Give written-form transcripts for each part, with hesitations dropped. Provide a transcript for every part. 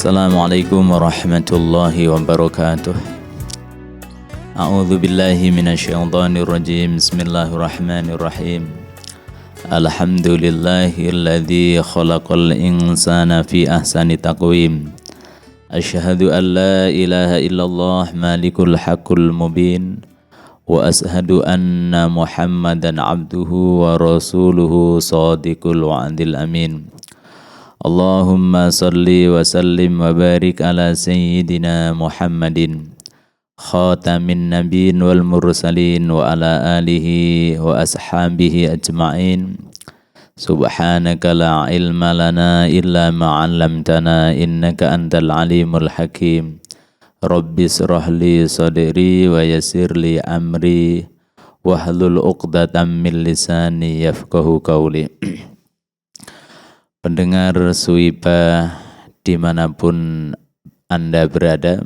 Assalamualaikum warahmatullahi wabarakatuh. A'udzu billahi minasyaitonir rajim. Bismillahirrahmanirrahim. Alhamdulillahilladzi khalaqal insana fi ahsani taqwim. Asyhadu an la ilaha illallah malikul haqqul mubin wa ashhadu anna Muhammadan abduhu wa rasuluhu shadiqul wa'dil amin. Allahumma salli wa sallim wa barik ala sayyidina Muhammadin khatamin nabiyyin wal mursalin wa ala alihi wa ashabihi ajma'in. Subhanaka la ilma lana illa ma 'allamtana innaka antal alimul hakim. Rabbi shrah li sadri wa yassir li amri wahlul 'uqdatam min lisani yafqahu qawli. Pendengar Suiba dimanapun Anda berada,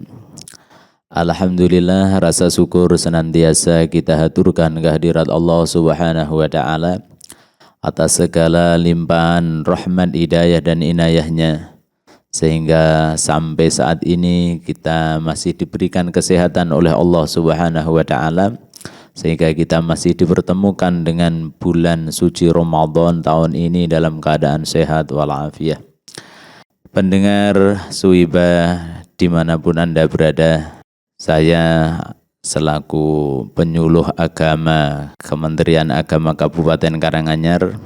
alhamdulillah rasa syukur senantiasa kita haturkan kehadirat Allah Subhanahu wa Ta'ala atas segala limpahan rahmat, hidayah dan inayahnya, sehingga sampai saat ini kita masih diberikan kesehatan oleh Allah Subhanahu wa Ta'ala, sehingga kita masih dipertemukan dengan bulan suci Ramadan tahun ini dalam keadaan sehat walafiat. Pendengar Suiba dimanapun Anda berada, saya selaku penyuluh agama Kementerian Agama Kabupaten Karanganyar,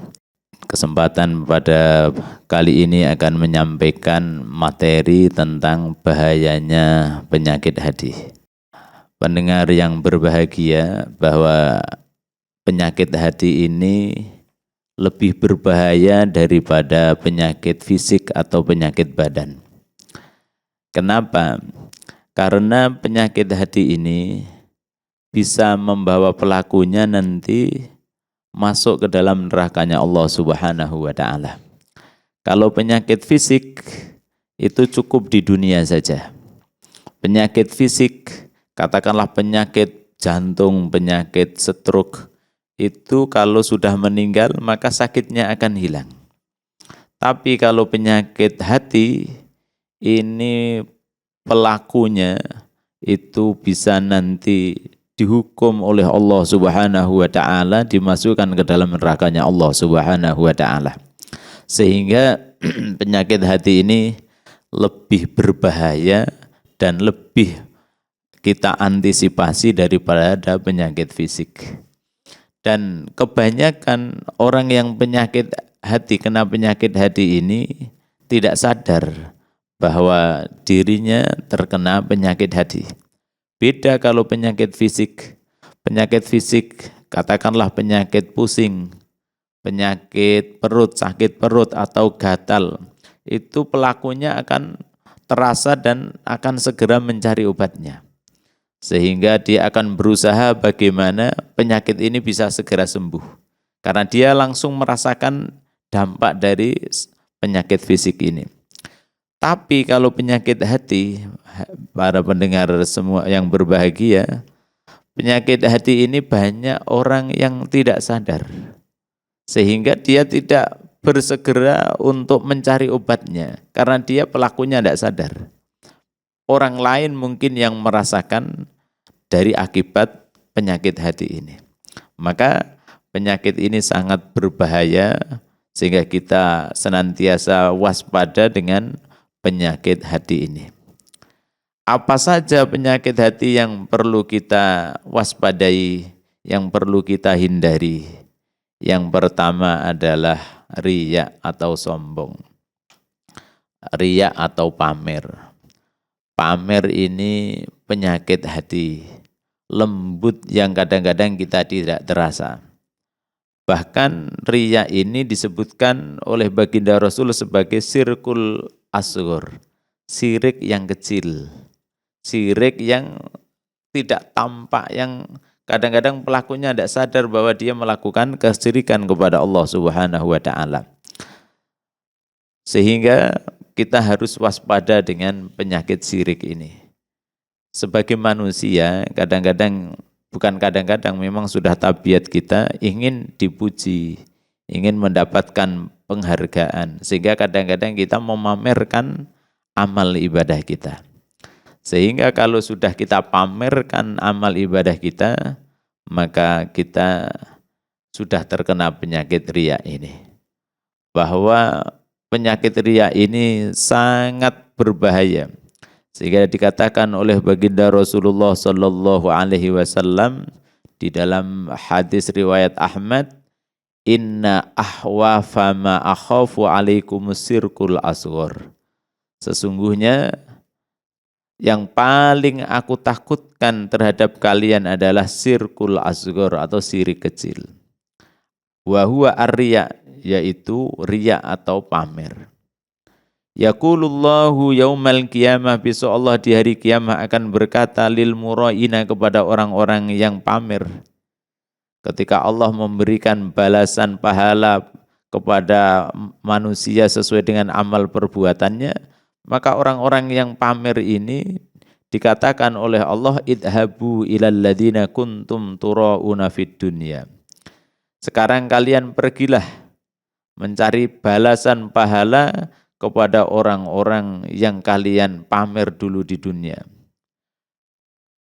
kesempatan pada kali ini akan menyampaikan materi tentang bahayanya penyakit hati. Pendengar yang berbahagia, bahwa penyakit hati ini lebih berbahaya daripada penyakit fisik atau penyakit badan. Kenapa? Karena penyakit hati ini bisa membawa pelakunya nanti masuk ke dalam nerakanya Allah Subhanahu wa Ta'ala. Kalau penyakit fisik itu cukup di dunia saja. Penyakit fisik, katakanlah penyakit jantung, penyakit stroke, itu kalau sudah meninggal maka sakitnya akan hilang. Tapi kalau penyakit hati, ini pelakunya itu bisa nanti dihukum oleh Allah Subhanahu wa Ta'ala, dimasukkan ke dalam nerakanya Allah Subhanahu wa Ta'ala. Sehingga penyakit hati ini lebih berbahaya dan lebih kita antisipasi daripada penyakit fisik. Dan kebanyakan orang yang penyakit hati, kena penyakit hati ini tidak sadar bahwa dirinya terkena penyakit hati. Beda kalau penyakit fisik. Penyakit fisik, katakanlah penyakit pusing, penyakit perut, sakit perut atau gatal, itu pelakunya akan terasa dan akan segera mencari obatnya. Sehingga dia akan berusaha bagaimana penyakit ini bisa segera sembuh. Karena dia langsung merasakan dampak dari penyakit fisik ini. Tapi kalau penyakit hati, para pendengar semua yang berbahagia, penyakit hati ini banyak orang yang tidak sadar. Sehingga dia tidak bersegera untuk mencari obatnya. Karena dia pelakunya tidak sadar. Orang lain mungkin yang merasakan dari akibat penyakit hati ini. Maka penyakit ini sangat berbahaya, sehingga kita senantiasa waspada dengan penyakit hati ini. Apa saja penyakit hati yang perlu kita waspadai, yang perlu kita hindari? Yang pertama adalah riya atau sombong. Riya atau pamer. Pamer ini penyakit hati, lembut yang kadang-kadang kita tidak terasa. Bahkan riya ini disebutkan oleh baginda Rasul sebagai sirkul asghar, sirik yang kecil, sirik yang tidak tampak, yang kadang-kadang pelakunya tidak sadar bahwa dia melakukan kesyirikan kepada Allah Subhanahu wa Ta'ala. Sehingga kita harus waspada dengan penyakit syirik ini. Sebagai manusia, memang sudah tabiat kita ingin dipuji, ingin mendapatkan penghargaan. Sehingga kadang-kadang kita memamerkan amal ibadah kita. Sehingga kalau sudah kita pamerkan amal ibadah kita, maka kita sudah terkena penyakit riya ini. Bahwa penyakit riya ini sangat berbahaya. Sehingga dikatakan oleh baginda Rasulullah sallallahu alaihi wasallam di dalam hadis riwayat Ahmad, inna ahwafa ma akhafu alaikumus sirkul asghar. Sesungguhnya yang paling aku takutkan terhadap kalian adalah sirkul asghar atau sirik kecil. Wa huwa ar-riya, yaitu riya atau pamer. Yaqulullahu yaumal qiyamah, besok Allah di hari kiamat akan berkata lil muraina, kepada orang-orang yang pamer. Ketika Allah memberikan balasan pahala kepada manusia sesuai dengan amal perbuatannya, maka orang-orang yang pamer ini dikatakan oleh Allah, idhabu ilal ladzina kuntum turauna fid dunya. Sekarang kalian pergilah mencari balasan pahala kepada orang-orang yang kalian pamer dulu di dunia.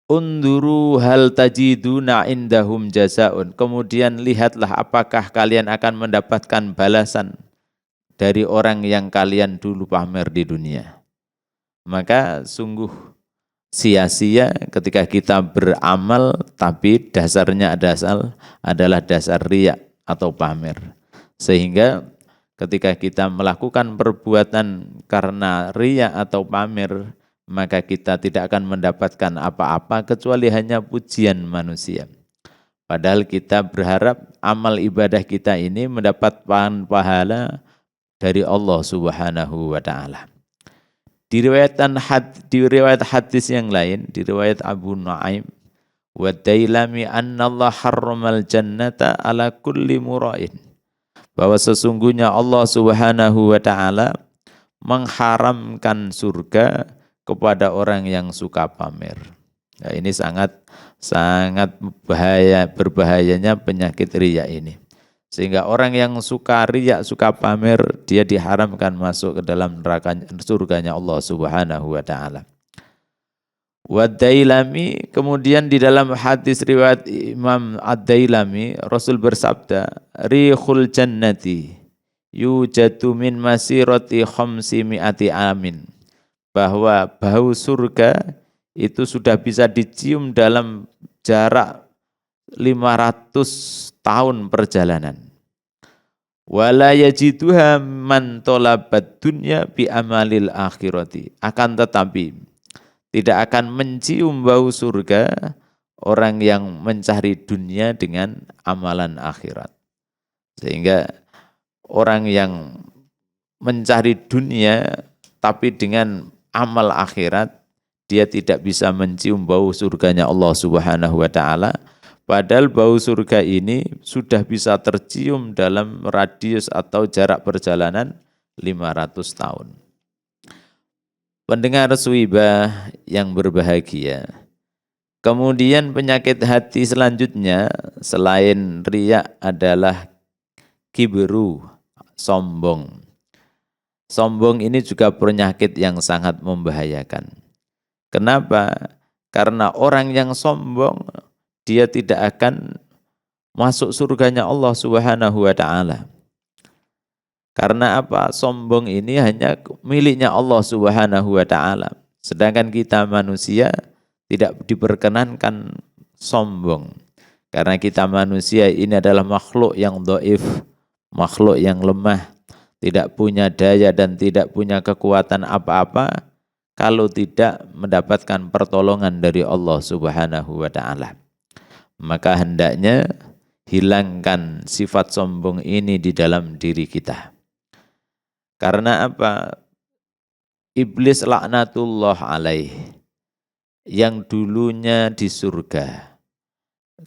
Unduru hal tajiduna indahum jazaun. Kemudian lihatlah apakah kalian akan mendapatkan balasan dari orang yang kalian dulu pamer di dunia. Maka sungguh sia-sia ketika kita beramal tapi dasarnya adalah dasar riya atau pamer. Sehingga ketika kita melakukan perbuatan karena riya atau pamer, maka kita tidak akan mendapatkan apa-apa kecuali hanya pujian manusia. Padahal kita berharap amal ibadah kita ini mendapat pahala dari Allah Subhanahu wa Ta'ala. Di riwayat hadis yang lain, di riwayat Abu Nuaim, wa dailami annallah harramal jannata ala kulli mura'in, bahwa sesungguhnya Allah Subhanahu wa Ta'ala mengharamkan surga kepada orang yang suka pamer. Nah, ini sangat berbahayanya penyakit riya ini. Sehingga orang yang suka riya, suka pamer, dia diharamkan masuk ke dalam neraka surganya Allah Subhanahu wa Ta'ala. Wad-Dailami, kemudian di dalam hadis riwayat Imam Ad-Dailami, Rasul bersabda, rihul jannati yujadu min masirati khamsimi'ati amin, bahwa bau surga itu sudah bisa dicium dalam jarak 500 tahun perjalanan. Wala yajiduha man talabat dunya bi amalil akhirati. Akan tetapi tidak akan mencium bau surga orang yang mencari dunia dengan amalan akhirat. Sehingga orang yang mencari dunia tapi dengan amal akhirat, dia tidak bisa mencium bau surganya Allah Subhanahu wa Ta'ala. Padahal bau surga ini sudah bisa tercium dalam radius atau jarak perjalanan 500 tahun. Pendengar Suibah yang berbahagia, kemudian penyakit hati selanjutnya selain riya adalah kibru, sombong. Sombong ini juga penyakit yang sangat membahayakan. Kenapa? Karena orang yang sombong, dia tidak akan masuk surganya Allah Subhanahu wa Ta'ala. Karena apa? Sombong ini hanya miliknya Allah Subhanahu wa Ta'ala. Sedangkan kita manusia tidak diperkenankan sombong. Karena kita manusia ini adalah makhluk yang dhaif, makhluk yang lemah, tidak punya daya dan tidak punya kekuatan apa-apa kalau tidak mendapatkan pertolongan dari Allah Subhanahu wa Ta'ala. Maka hendaknya hilangkan sifat sombong ini di dalam diri kita. Karena apa? Iblis laknatullah alaih, yang dulunya di surga,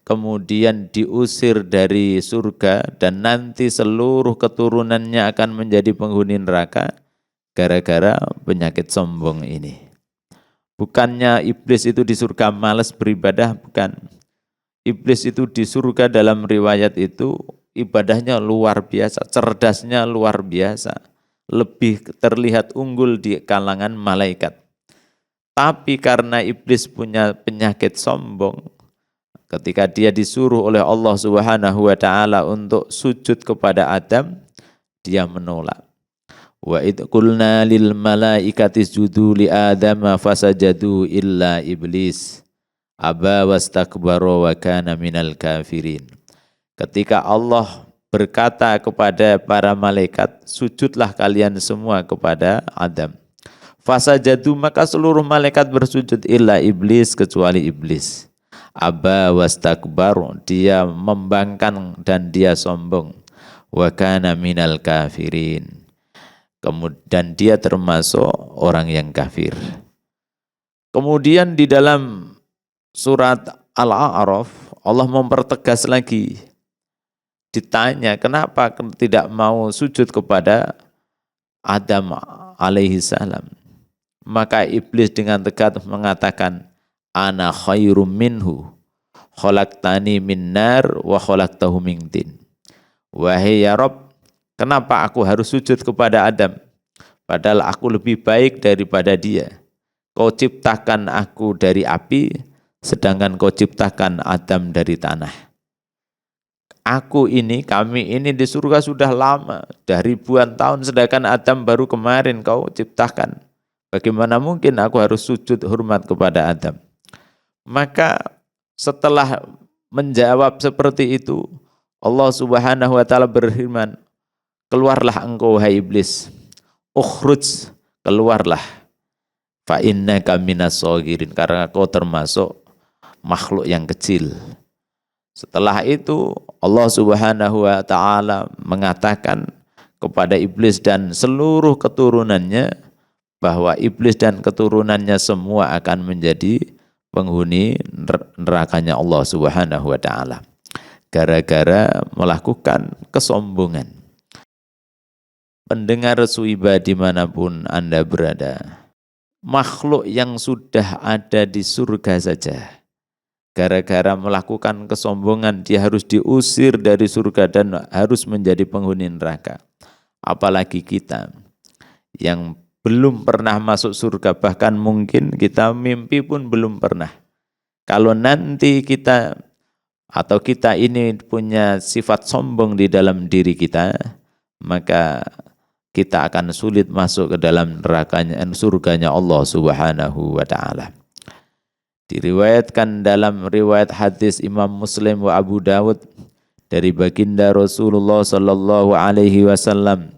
kemudian diusir dari surga dan nanti seluruh keturunannya akan menjadi penghuni neraka gara-gara penyakit sombong ini. Bukannya iblis itu di surga malas beribadah, bukan. Iblis itu di surga dalam riwayat itu ibadahnya luar biasa, cerdasnya luar biasa, lebih terlihat unggul di kalangan malaikat. Tapi karena iblis punya penyakit sombong, ketika dia disuruh oleh Allah Subhanahu wa taala untuk sujud kepada Adam, dia menolak. Wa id qulna lil malaikati isjudu li adama fasajadu illa iblis aba wastakbara wa kana minal kafirin. Ketika Allah berkata kepada para malaikat, sujudlah kalian semua kepada Adam. Fasajadu, maka seluruh malaikat bersujud illa iblis, kecuali iblis. Aba wastakbar, dia membangkang dan dia sombong. Wa kana minal kafirin. Kemudian dia termasuk orang yang kafir. Kemudian di dalam surat Al-A'raf Allah mempertegas lagi. Ditanya kenapa tidak mau sujud kepada Adam alaihi salam. Maka iblis dengan tegas mengatakan, ana khairum minhu, khalaqtani min nar wa khalaqtahu min tin. Wahai ya Rabb, kenapa aku harus sujud kepada Adam? Padahal aku lebih baik daripada dia. Kau ciptakan aku dari api, sedangkan kau ciptakan Adam dari tanah. Kami ini di surga sudah lama, sudah ribuan tahun, sedangkan Adam baru kemarin kau ciptakan. Bagaimana mungkin aku harus sujud hormat kepada Adam? Maka setelah menjawab seperti itu, Allah Subhanahu wa taala berfirman, keluarlah engkau hai iblis, ukhruj, keluarlah, fa innaka minas shagirin, karena kau termasuk makhluk yang kecil. Setelah itu Allah Subhanahu wa taala mengatakan kepada iblis dan seluruh keturunannya bahwa iblis dan keturunannya semua akan menjadi penghuni nerakanya Allah Subhanahu wa taala gara-gara melakukan kesombongan. Pendengar Suiba dimanapun Anda berada, makhluk yang sudah ada di surga saja, gara-gara melakukan kesombongan dia harus diusir dari surga dan harus menjadi penghuni neraka. Apalagi kita yang belum pernah masuk surga, bahkan mungkin kita mimpi pun belum pernah. Kalau nanti kita atau kita ini punya sifat sombong di dalam diri kita, maka kita akan sulit masuk ke dalam nerakanya, surganya Allah Subhanahu wa taala. Diriwayatkan dalam riwayat hadis Imam Muslim wa Abu Dawud dari baginda Rasulullah sallallahu alaihi wasallam,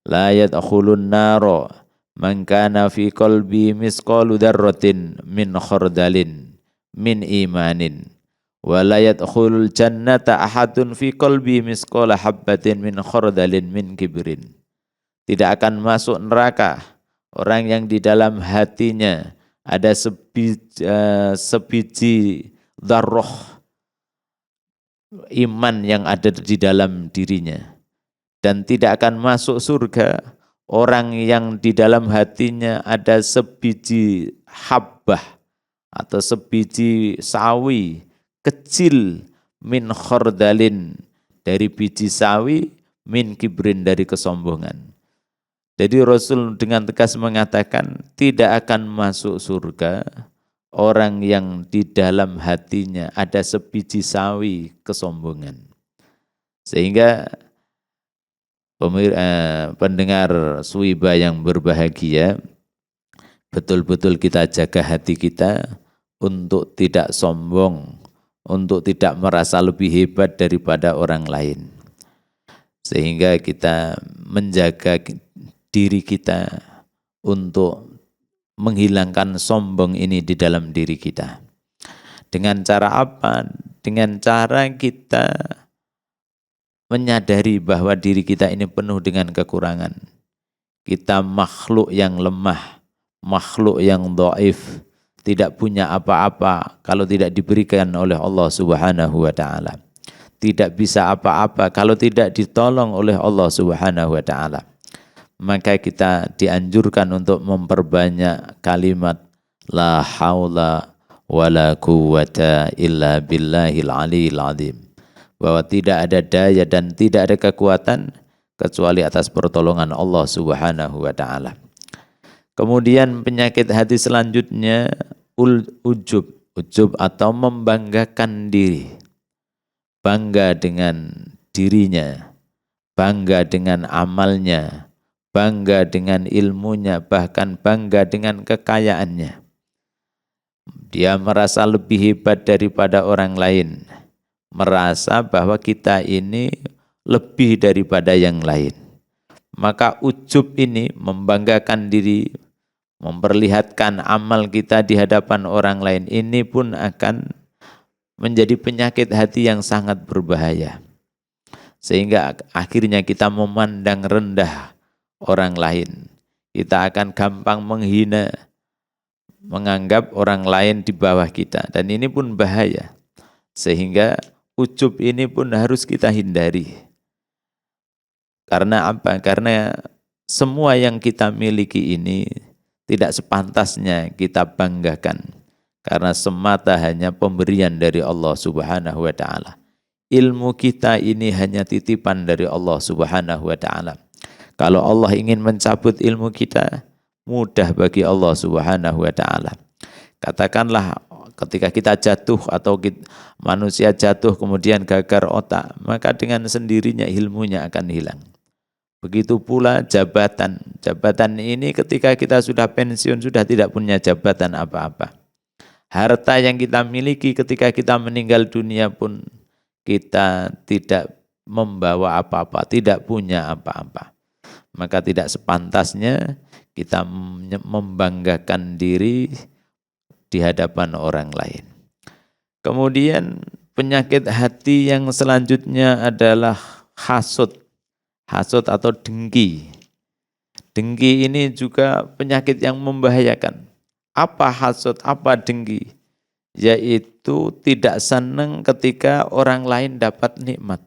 la yadkhulun naro man kana fi qalbi misqalu dzarratin min khardalin min imanin wa la yadkhulul jannata ahadun fi qalbi misqala habbatin min khardalin min kibrin. Tidak akan masuk neraka orang yang di dalam hatinya ada sebiji dzarrah iman yang ada di dalam dirinya, dan tidak akan masuk surga orang yang di dalam hatinya ada sebiji habbah atau sebiji sawi kecil min khardalin dari biji sawi, min kibrin dari kesombongan. Jadi Rasul dengan tegas mengatakan tidak akan masuk surga orang yang di dalam hatinya ada sebiji sawi kesombongan. Sehingga pendengar Suiba yang berbahagia, betul-betul kita jaga hati kita untuk tidak sombong, untuk tidak merasa lebih hebat daripada orang lain. Sehingga kita menjaga diri kita untuk menghilangkan sombong ini di dalam diri kita. Dengan cara apa? Dengan cara kita menyadari bahwa diri kita ini penuh dengan kekurangan. Kita makhluk yang lemah, makhluk yang dhaif, tidak punya apa-apa kalau tidak diberikan oleh Allah Subhanahu wa taala. Tidak bisa apa-apa kalau tidak ditolong oleh Allah Subhanahu wa taala. Maka kita dianjurkan untuk memperbanyak kalimat la haula wala quwwata illa billahil aliyil azim, bahwa tidak ada daya dan tidak ada kekuatan kecuali atas pertolongan Allah Subhanahu wa taala. Kemudian penyakit hati selanjutnya ujub atau membanggakan diri. Bangga dengan dirinya, bangga dengan amalnya, bangga dengan ilmunya, bahkan bangga dengan kekayaannya. Dia merasa lebih hebat daripada orang lain, merasa bahwa kita ini lebih daripada yang lain. Maka ujub ini membanggakan diri, memperlihatkan amal kita di hadapan orang lain, ini pun akan menjadi penyakit hati yang sangat berbahaya. Sehingga akhirnya kita memandang rendah orang lain. Kita akan gampang menghina, menganggap orang lain di bawah kita. Dan ini pun bahaya. Sehingga ujub ini pun harus kita hindari. Karena apa? Karena semua yang kita miliki ini tidak sepantasnya kita banggakan. Karena semata hanya pemberian dari Allah Subhanahu wa ta'ala. Ilmu kita ini hanya titipan dari Allah Subhanahu wa ta'ala. Kalau Allah ingin mencabut ilmu kita, mudah bagi Allah Subhanahu wa ta'ala. Katakanlah ketika kita jatuh atau manusia jatuh kemudian gagar otak, maka dengan sendirinya ilmunya akan hilang. Begitu pula jabatan. Jabatan ini ketika kita sudah pensiun, sudah tidak punya jabatan apa-apa. Harta yang kita miliki ketika kita meninggal dunia pun kita tidak membawa apa-apa, tidak punya apa-apa. Maka tidak sepantasnya kita membanggakan diri di hadapan orang lain. Kemudian penyakit hati yang selanjutnya adalah hasud. Hasud atau dengki. Dengki ini juga penyakit yang membahayakan. Apa hasud, apa dengki? Yaitu tidak senang ketika orang lain dapat nikmat.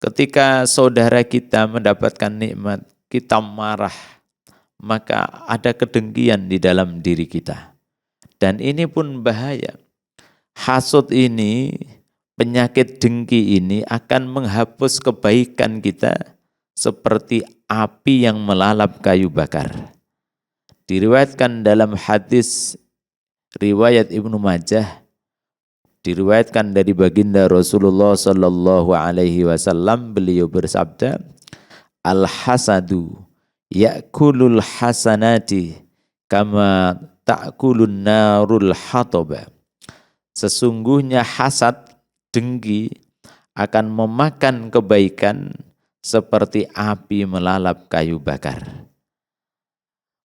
Ketika saudara kita mendapatkan nikmat, kita marah, maka ada kedengkian di dalam diri kita. Dan ini pun bahaya. Hasud ini, penyakit dengki ini akan menghapus kebaikan kita seperti api yang melalap kayu bakar. Diriwayatkan dalam hadis riwayat Ibnu Majah, diriwayatkan dari baginda Rasulullah sallallahu alaihi wasallam, beliau bersabda, al-hasadu ya'kulul hasanati kama ta'kulun narul hataba. Sesungguhnya hasad, dengki akan memakan kebaikan seperti api melalap kayu bakar.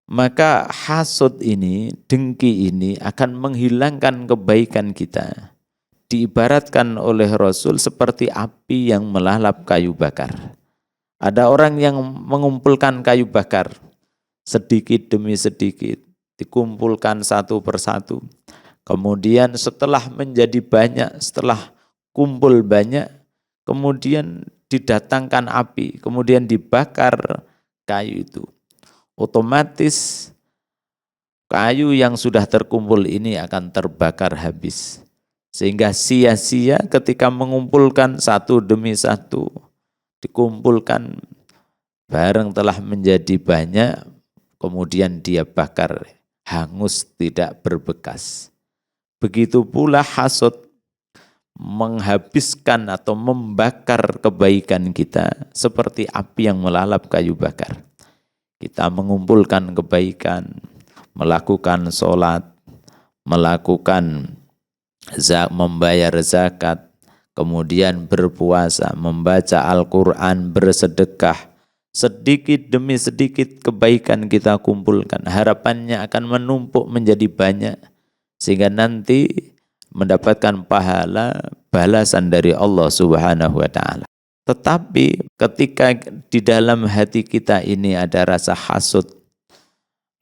Maka hasud ini, dengki ini akan menghilangkan kebaikan kita. Diibaratkan oleh Rasul seperti api yang melalap kayu bakar. Ada orang yang mengumpulkan kayu bakar sedikit demi sedikit, dikumpulkan satu persatu. Kemudian setelah menjadi banyak, setelah kumpul banyak, kemudian didatangkan api, kemudian dibakar kayu itu. Otomatis kayu yang sudah terkumpul ini akan terbakar habis. Sehingga sia-sia ketika mengumpulkan satu demi satu, dikumpulkan barang telah menjadi banyak, kemudian dia bakar, hangus tidak berbekas. Begitu pula hasud menghabiskan atau membakar kebaikan kita seperti api yang melalap kayu bakar. Kita mengumpulkan kebaikan, melakukan sholat, melakukan membayar zakat, kemudian berpuasa, membaca Al-Quran, bersedekah. Sedikit demi sedikit kebaikan kita kumpulkan. Harapannya akan menumpuk menjadi banyak, sehingga nanti mendapatkan pahala balasan dari Allah Subhanahu wa ta'ala. Tetapi ketika di dalam hati kita ini ada rasa hasud,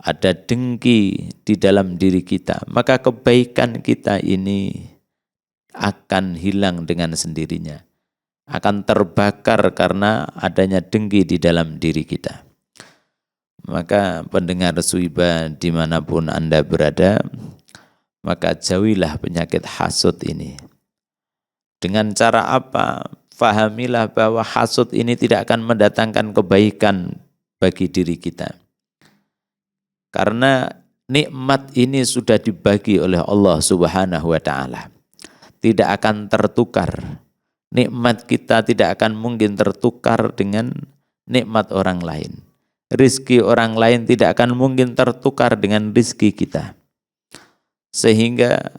ada dengki di dalam diri kita, maka kebaikan kita ini akan hilang dengan sendirinya. Akan terbakar karena adanya dengki di dalam diri kita. Maka pendengar Suiba dimanapun Anda berada, maka jauhilah penyakit hasud ini. Dengan cara apa? fahamilah bahwa hasud ini tidak akan mendatangkan kebaikan bagi diri kita. Karena nikmat ini sudah dibagi oleh Allah Subhanahu wa taala. Tidak akan tertukar. Nikmat kita tidak akan mungkin tertukar dengan nikmat orang lain. Rizki orang lain tidak akan mungkin tertukar dengan rizki kita. Sehingga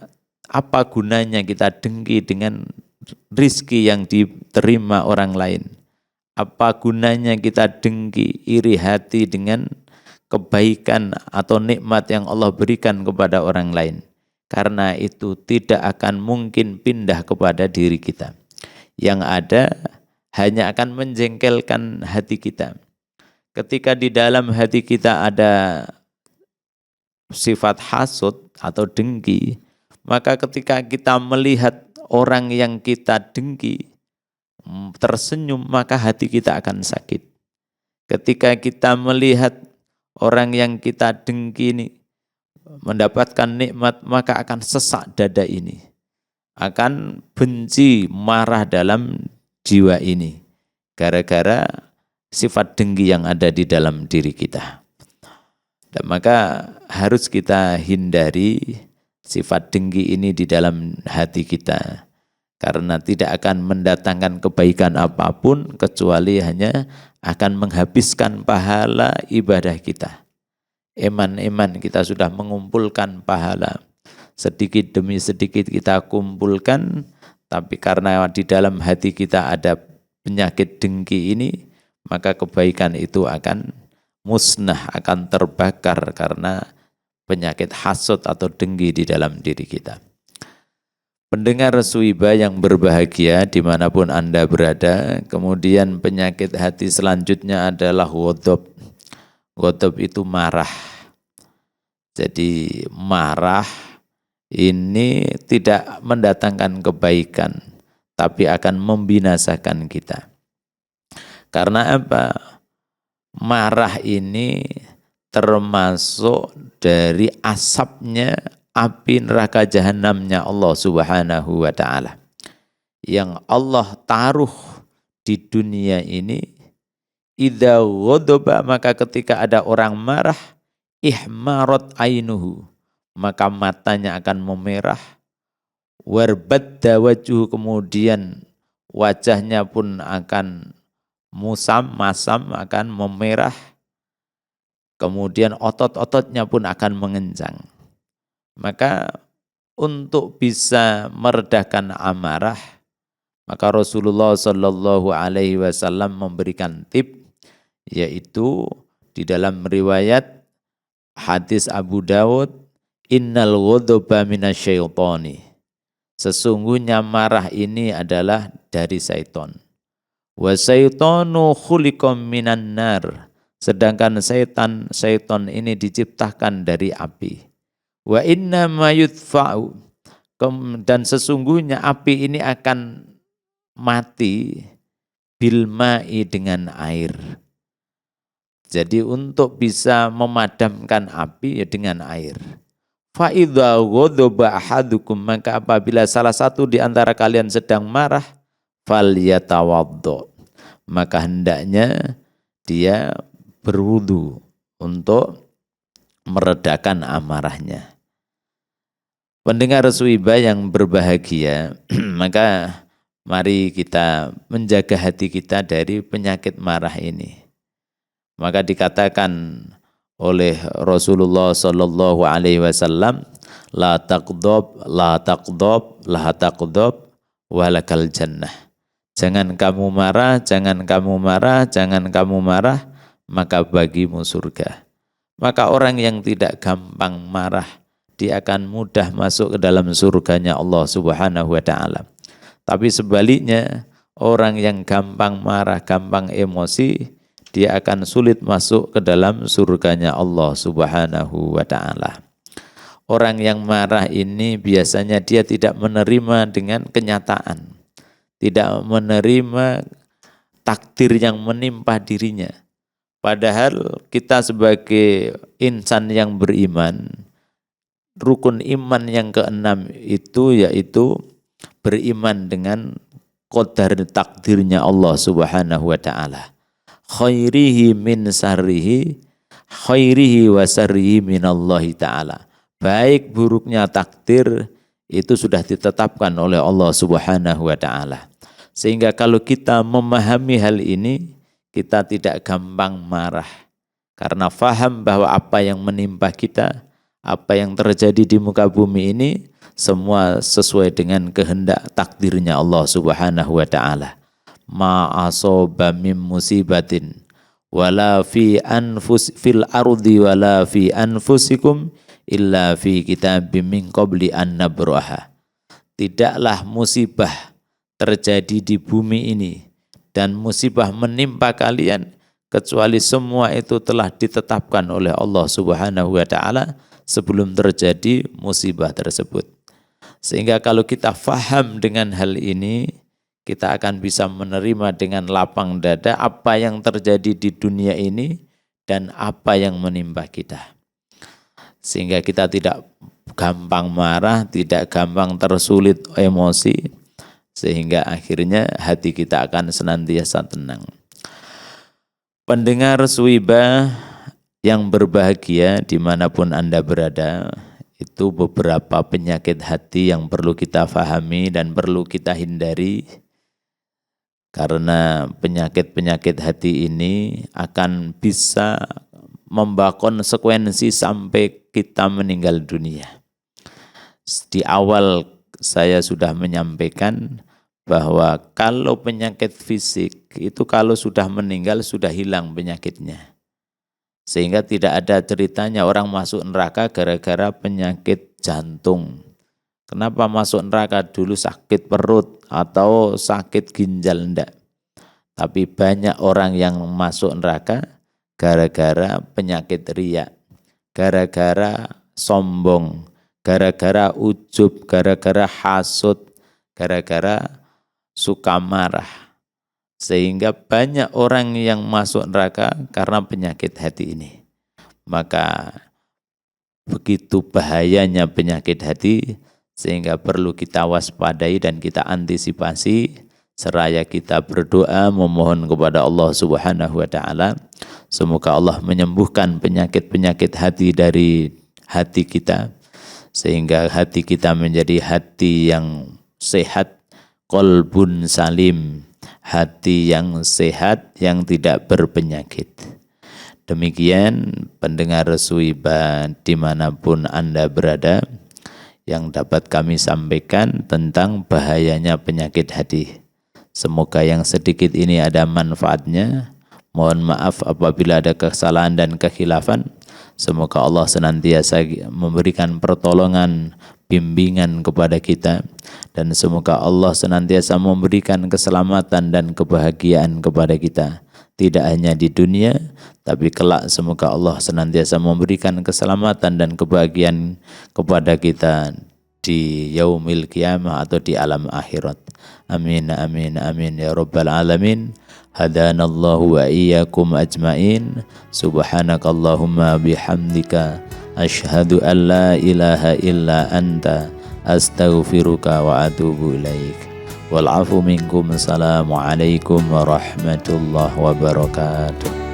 apa gunanya kita dengki dengan rizki yang diterima orang lain? Apa gunanya kita dengki, iri hati dengan kebaikan atau nikmat yang Allah berikan kepada orang lain? Karena itu tidak akan mungkin pindah kepada diri kita. Yang ada hanya akan menjengkelkan hati kita. Ketika di dalam hati kita ada sifat hasud atau dengki, maka ketika kita melihat orang yang kita dengki tersenyum, maka hati kita akan sakit. Ketika kita melihat orang yang kita dengki ini mendapatkan nikmat, maka akan sesak dada ini, akan benci, marah dalam jiwa ini, gara-gara sifat dengki yang ada di dalam diri kita. Dan maka harus kita hindari sifat dengki ini di dalam hati kita. Karena tidak akan mendatangkan kebaikan apapun kecuali hanya akan menghabiskan pahala ibadah kita. Eman-eman kita sudah mengumpulkan pahala. Sedikit demi sedikit kita kumpulkan, tapi karena di dalam hati kita ada penyakit dengki ini, maka kebaikan itu akan musnah, akan terbakar karena penyakit hasud atau dengki di dalam diri kita. Pendengar Suiba yang berbahagia dimanapun Anda berada, kemudian penyakit hati selanjutnya adalah ghadab. Ghadab itu marah. Jadi marah ini tidak mendatangkan kebaikan, tapi akan membinasakan kita. Karena apa? Marah ini termasuk dari asapnya api neraka jahanamnya Allah Subhanahu wa taala. Yang Allah taruh di dunia ini, idza ghadaba, maka ketika ada orang marah, ihmarat ainuhu, maka matanya akan memerah, warbadda wajhu, kemudian wajahnya pun akan masam akan memerah, kemudian otot-ototnya pun akan mengenjang. Maka untuk bisa meredakan amarah, maka Rasulullah Shallallahu Alaihi Wasallam memberikan tip, yaitu di dalam riwayat hadis Abu Dawud, innal ghadaba minasyaitani, sesungguhnya marah ini adalah dari syaitan. Wa syaitanu khuliqam minan nar, sedangkan syaitan ini diciptakan dari api. Wa inna ma yudfa'u, dan sesungguhnya api ini akan mati bil ma'i, dengan air. Jadi untuk bisa memadamkan api ya dengan air. Fa idza ghadaba ahadukum, maka apabila salah satu di antara kalian sedang marah, falyatawaddo, maka hendaknya dia berwudu untuk meredakan amarahnya. Pendengar Suiba yang berbahagia, maka mari kita menjaga hati kita dari penyakit marah ini. Maka dikatakan oleh Rasulullah Shallallahu Alaihi Wasallam, la taqdob, la taqdob, la taqdob, walakal jannah. Jangan kamu marah, jangan kamu marah, jangan kamu marah, maka bagimu surga. Maka orang yang tidak gampang marah, dia akan mudah masuk ke dalam surganya Allah Subhanahu wa taala. Tapi sebaliknya, orang yang gampang marah, gampang emosi, dia akan sulit masuk ke dalam surganya Allah Subhanahu wa taala. Orang yang marah ini biasanya dia tidak menerima dengan kenyataan, tidak menerima takdir yang menimpa dirinya. Padahal kita sebagai insan yang beriman, rukun iman yang keenam itu yaitu beriman dengan qadar takdirnya Allah Subhanahu wa taala. Khairihi min sarrihi, khairihi wa sarrihi minallahi taala. Baik buruknya takdir itu sudah ditetapkan oleh Allah Subhanahu wa taala. Sehingga kalau kita memahami hal ini, kita tidak gampang marah. Karena faham bahwa apa yang menimpa kita, apa yang terjadi di muka bumi ini, semua sesuai dengan kehendak takdirnya Allah Subhanahu wa taala. Ma asaba mim musibatin wala fi fil ardi wala fi anfusikum illa fi kitabim min qabli an nabraha. Tidaklah musibah terjadi di bumi ini dan musibah menimpa kalian kecuali semua itu telah ditetapkan oleh Allah Subhanahu wa taala sebelum terjadi musibah tersebut. Sehingga kalau kita faham dengan hal ini, kita akan bisa menerima dengan lapang dada apa yang terjadi di dunia ini dan apa yang menimpa kita. Sehingga kita tidak gampang marah, tidak gampang tersulit emosi, sehingga akhirnya hati kita akan senantiasa tenang. Pendengar Suwibah yang berbahagia dimanapun Anda berada, itu beberapa penyakit hati yang perlu kita fahami dan perlu kita hindari. Karena penyakit-penyakit hati ini akan bisa membawa konsekuensi sampai kita meninggal dunia. Di awal saya sudah menyampaikan bahwa kalau penyakit fisik itu kalau sudah meninggal sudah hilang penyakitnya. Sehingga tidak ada ceritanya orang masuk neraka gara-gara penyakit jantung. Kenapa masuk neraka dulu sakit perut atau sakit ginjal, enggak. Tapi banyak orang yang masuk neraka gara-gara penyakit riya, gara-gara sombong, gara-gara ujub, gara-gara hasud, gara-gara suka marah. Sehingga banyak orang yang masuk neraka karena penyakit hati ini. Maka begitu bahayanya penyakit hati sehingga perlu kita waspadai dan kita antisipasi seraya kita berdoa memohon kepada Allah Subhanahu wa taala semoga Allah menyembuhkan penyakit-penyakit hati dari hati kita sehingga hati kita menjadi hati yang sehat, qalbun salim, hati yang sehat yang tidak berpenyakit. Demikian pendengar Suwibah dimanapun Anda berada yang dapat kami sampaikan tentang bahayanya penyakit hati. Semoga yang sedikit ini ada manfaatnya. Mohon maaf apabila ada kesalahan dan kekhilafan. Semoga Allah senantiasa memberikan pertolongan, bimbingan kepada kita. Dan semoga Allah senantiasa memberikan keselamatan dan kebahagiaan kepada kita. Tidak hanya di dunia, tapi kelak semoga Allah senantiasa memberikan keselamatan dan kebahagiaan kepada kita di yaumil qiyamah atau di alam akhirat. Amin, amin, amin ya rabbal alamin. Hadanallahu wa iyyakum ajmain. Subhanakallahumma bihamdika asyhadu an la ilaha illa anta astaghfiruka wa atubu ilaik. Wal afu minkum. Assalamualaikum warahmatullahi wabarakatuh.